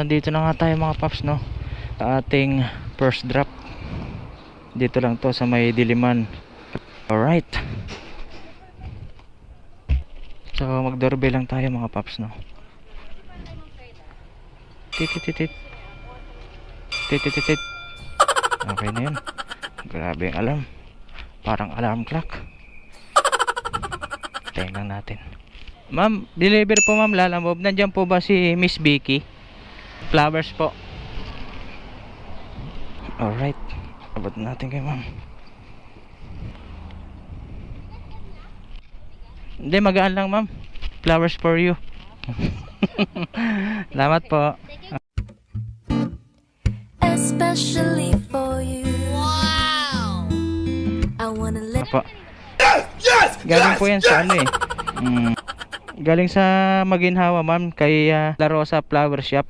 nandito na nga tayo mga paps, no, sa ating first drop. Dito lang to sa may Diliman. Alright, so mag-doorbell lang tayo mga paps, no. Titititit titititit. Okay na yun. Grabe yung alarm, parang alarm clock. Tayin lang natin. Ma'am, deliver po ma'am, Lalamove. Nandiyan po ba si Miss Vicky? Flowers po. Alright, abot natin kay ma'am. Hindi, magaan lang ma'am. Flowers for you. Salamat po. Especially for you. Wow. I wanna let Apa. Galing po yan sa ano eh. Galing sa Maginhawa ma'am, kay La Rosa Flower Shop.